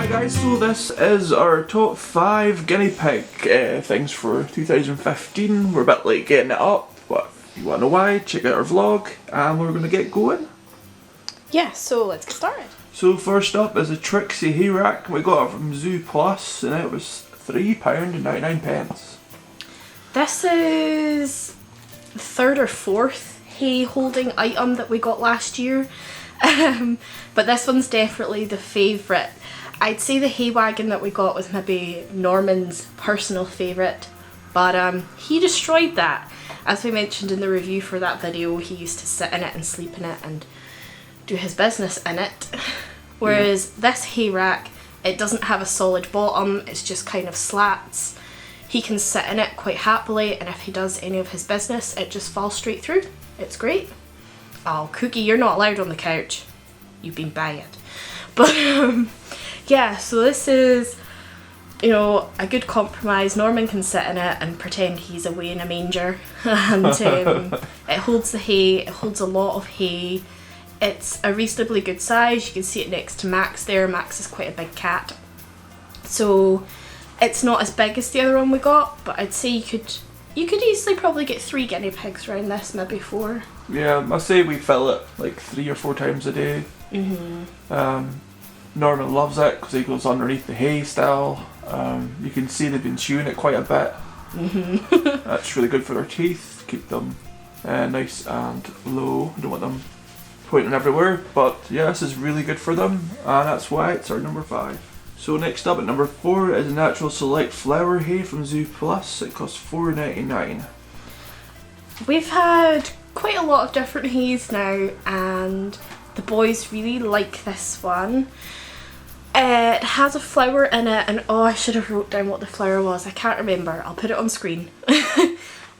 Hi guys, so this is our top 5 guinea pig things for 2015. We're a bit late getting it up, but if you want to know why, check out our vlog and we're going to get going. Yeah, so let's get started. So first up is a Trixie hay rack. We got it from Zoo Plus and it was £3.99. This is the third or fourth hay holding item that we got last year. But this one's definitely the favourite. I'd say the hay wagon that we got was maybe Norman's personal favourite, but he destroyed that. As we mentioned in the review for that video, he used to sit in it and sleep in it and do his business in it. Whereas this hay rack, it doesn't have a solid bottom, it's just kind of slats. He can sit in it quite happily, and if he does any of his business, it just falls straight through. It's great. Oh, Cookie, you're not allowed on the couch. You've been bad. But yeah, so this is, you know, a good compromise. Norman can sit in it and pretend he's away in a manger. And it holds the hay, it holds a lot of hay. It's a reasonably good size. You can see it next to Max there. Max is quite a big cat. So it's not as big as the other one we got, but I'd say you could easily probably get 3 guinea pigs around this, maybe 4. Yeah, I say we fill it like 3 or 4 times a day. Norman loves it because he goes underneath the hay still. You can see they've been chewing it quite a bit. That's really good for their teeth, keep them nice and low. Don't want them pointing everywhere, but yeah, this is really good for them, and that's why it's our number 5. So next up at number 4 is Natural Select Flower Hay from Zoo Plus. It costs £4.99. We've had quite a lot of different hays now, and the boys really like this one. It has a flower in it, and oh, I should have wrote down what the flower was. I can't remember. I'll put it on screen.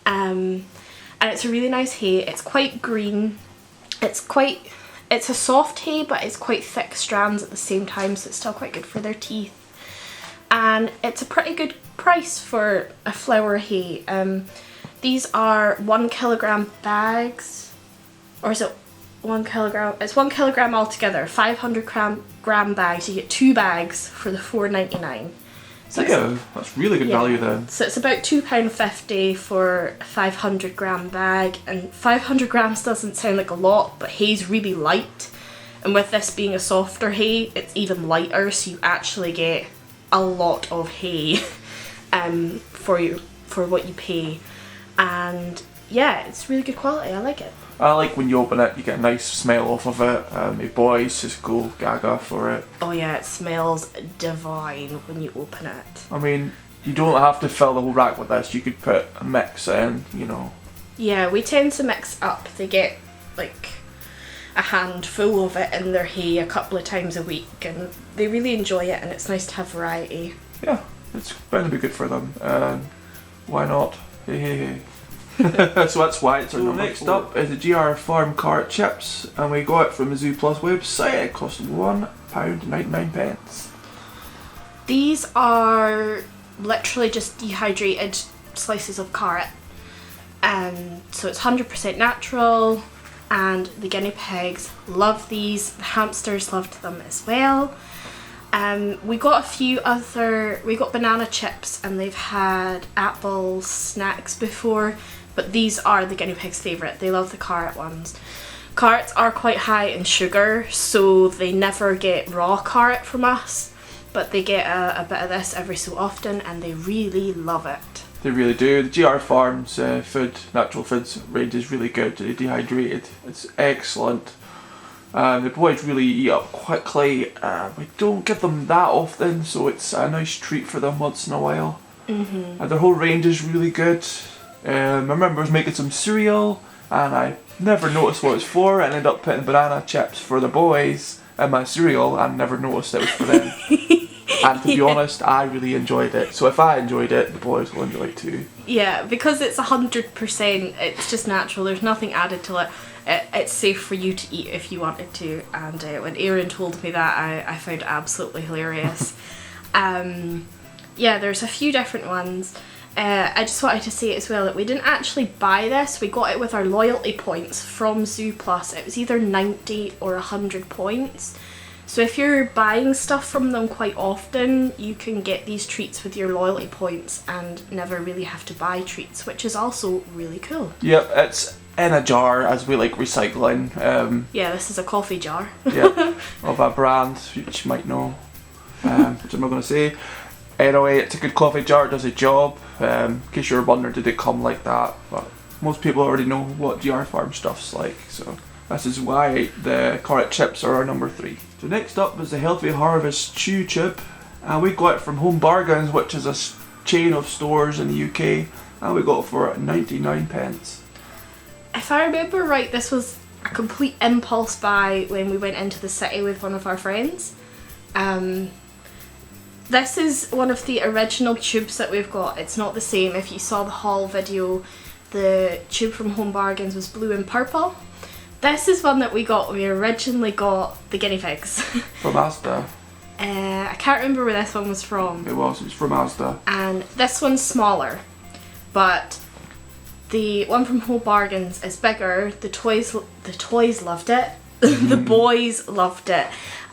And it's a really nice hay. It's quite green. It's a soft hay, but it's quite thick strands at the same time, so it's still quite good for their teeth. And it's a pretty good price for a flower hay. These are 1 kilogram bags, or is it 1 kilogram? It's 1 kilogram altogether. 500 gram bags. You get 2 bags for the £4.99. So yeah, that's really good value then. So it's about £2.50 for a 500 gram bag, and 500 grams doesn't sound like a lot, but hay's really light, and with this being a softer hay, it's even lighter, so you actually get a lot of hay for what you pay. And yeah, it's really good quality. I like it. I like when you open it, you get a nice smell off of it. My boys just go gaga for it. Oh yeah, it smells divine when you open it. I mean, you don't have to fill the whole rack with this. You could put a mix in, you know. Yeah, we tend to mix up. They get like a handful of it in their hay a couple of times a week, and they really enjoy it, and it's nice to have variety. Yeah, it's bound to be good for them. Why not? Hey. So that's why it's our number 4. Next up is the GR Farm carrot chips, and we got it from the Zoo Plus website. It cost £1.99. These are literally just dehydrated slices of carrot, so it's 100% natural, and the guinea pigs love these. The hamsters loved them as well. We got we got banana chips, and they've had apple snacks before, but these are the guinea pigs' favourite. They love the carrot ones. Carrots are quite high in sugar, so they never get raw carrot from us, but they get a bit of this every so often, and they really love it. They really do. The GR Farms natural foods range is really good. They're dehydrated. It's excellent. The boys really eat up quickly. We don't give them that often, so it's a nice treat for them once in a while. Their whole range is really good. I remember I was making some cereal, and I never noticed what it's for, and ended up putting banana chips for the boys in my cereal, and never noticed it was for them. And to be honest, I really enjoyed it. So if I enjoyed it, the boys will enjoy it too. Yeah, because it's 100%, it's just natural, there's nothing added to it. It's safe for you to eat if you wanted to, and when Aaron told me that, I found it absolutely hilarious. Yeah, there's a few different ones. I just wanted to say as well that we didn't actually buy this, we got it with our loyalty points from Zoo Plus. It was either 90 or 100 points. So if you're buying stuff from them quite often, you can get these treats with your loyalty points and never really have to buy treats, which is also really cool. Yep, it's in a jar, as we like recycling. Yeah, this is a coffee jar. Yeah, of a brand which you might know, which I'm not going to say. Anyway, it's a good coffee jar, does a job. In case you're wondering, did it come like that? But most people already know what GR Farm stuff's like, so this is why the carrot chips are our number 3. So next up is the Healthy Harvest Chew Chip, and we got it from Home Bargains, which is a chain of stores in the UK, and we got it for 99 pence. If I remember right, this was a complete impulse buy when we went into the city with one of our friends. This is one of the original tubes that we've got. It's not the same. If you saw the haul video, the tube from Home Bargains was blue and purple. This is one that we got when we originally got the guinea pigs. From Asda. I can't remember where this one was from. It was from Asda. And this one's smaller, but the one from Home Bargains is bigger. The toys loved it. The boys loved it.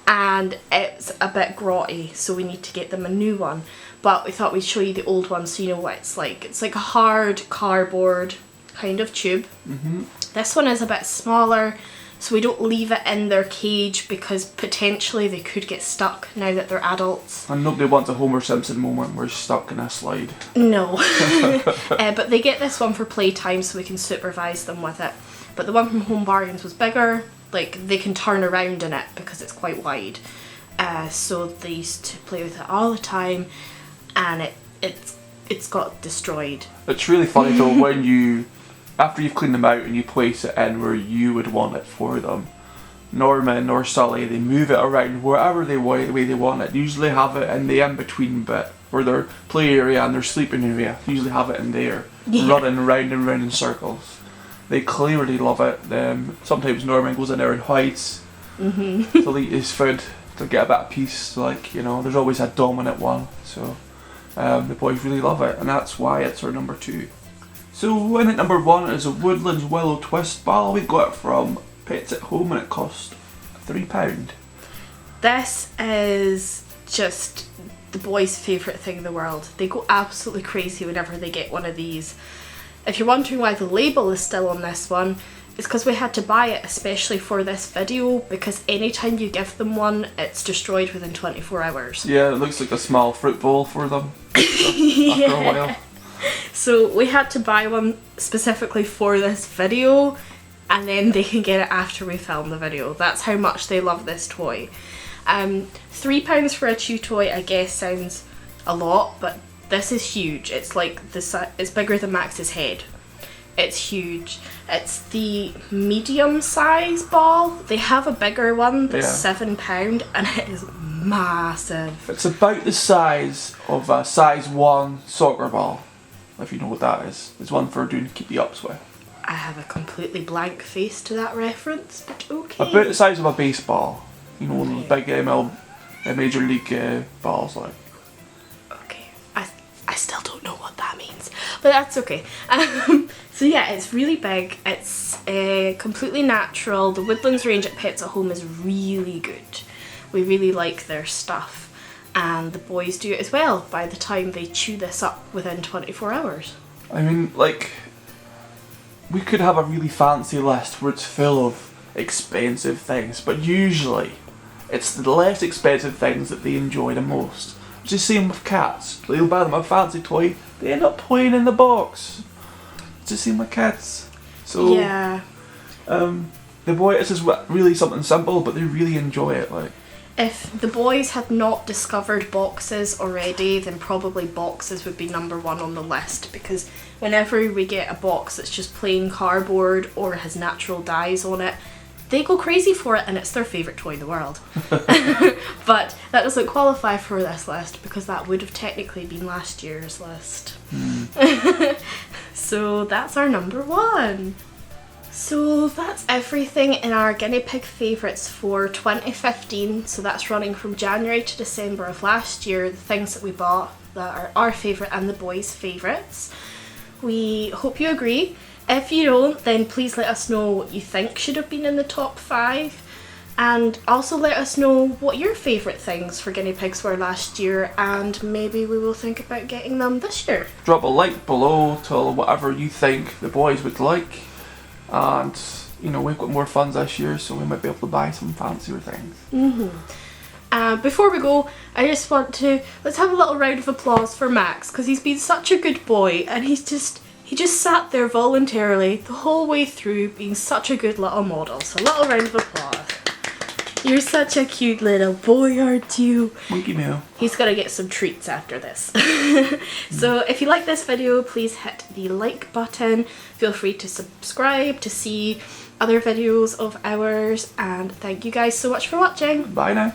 And it's a bit grotty, so we need to get them a new one. But we thought we'd show you the old one so you know what it's like. It's like a hard cardboard kind of tube. This one is a bit smaller, so we don't leave it in their cage because potentially they could get stuck now that they're adults. And nobody wants a Homer Simpson moment where he's stuck in a slide. No. But they get this one for playtime so we can supervise them with it. But the one from Home Bargains was bigger. Like, they can turn around in it because it's quite wide. So they used to play with it all the time, and it's got destroyed. It's really funny though when you, after you've cleaned them out and you place it in where you would want it for them, Norman or Sully, they move it around wherever the way they want it. They usually have it in the in-between bit, where their play area and their sleeping area. They usually have it in there, running round and round in circles. They clearly love it. Sometimes Norman goes in there and hides to eat his food, to get a bit of peace. Like, you know, there's always a dominant one. So the boys really love it, and that's why it's our number 2. So in at number 1 is a Woodlands Willow Twist ball. We got it from Pets at Home and it cost £3. This is just the boys' favourite thing in the world. They go absolutely crazy whenever they get one of these. If you're wondering why the label is still on this one, it's because we had to buy it especially for this video, because anytime you give them one, it's destroyed within 24 hours. Yeah, it looks like a small fruit bowl for them after a while. So we had to buy one specifically for this video, and then they can get it after we film the video. That's how much they love this toy. £3 for a chew toy, I guess, sounds a lot, but this is huge. It's like it's bigger than Max's head. It's huge. It's the medium size ball. They have a bigger one that's £7 and it is massive. It's about the size of a size 1 soccer ball, if you know what that is. It's one for doing keep the ups with. I have a completely blank face to that reference, but okay. About the size of a baseball. You know, one of the big Major League balls like. I still don't know what that means, but that's okay. So yeah, it's really big. It's completely natural. The Woodlands range at Pets at Home is really good. We really like their stuff, and the boys do it as well by the time they chew this up within 24 hours. I mean, like, we could have a really fancy list where it's full of expensive things, but usually it's the less expensive things that they enjoy the most. It's the same with cats. They'll buy them a fancy toy, they end up playing in the box. It's the same with cats. So yeah, the boy, this is really something simple, but they really enjoy it. Like, if the boys had not discovered boxes already, then probably boxes would be number 1 on the list, because whenever we get a box that's just plain cardboard or has natural dyes on it, they go crazy for it, and it's their favourite toy in the world. But that doesn't qualify for this list, because that would have technically been last year's list. So that's our number 1. So that's everything in our guinea pig favourites for 2015. So that's running from January to December of last year, the things that we bought that are our favourite and the boys' favourites. We hope you agree. If you don't, then please let us know what you think should have been in the top 5. And also let us know what your favourite things for guinea pigs were last year, and maybe we will think about getting them this year. Drop a like below to whatever you think the boys would like, and you know, we've got more funds this year, so we might be able to buy some fancier things. Before we go, I just want to, let's have a little round of applause for Max, because he's been such a good boy, and he just sat there voluntarily the whole way through being such a good little model. So a little round of applause. You're such a cute little boy, aren't you? Monkey moo. He's gonna get some treats after this. So if you like this video, please hit the like button. Feel free to subscribe to see other videos of ours, and thank you guys so much for watching. Bye now.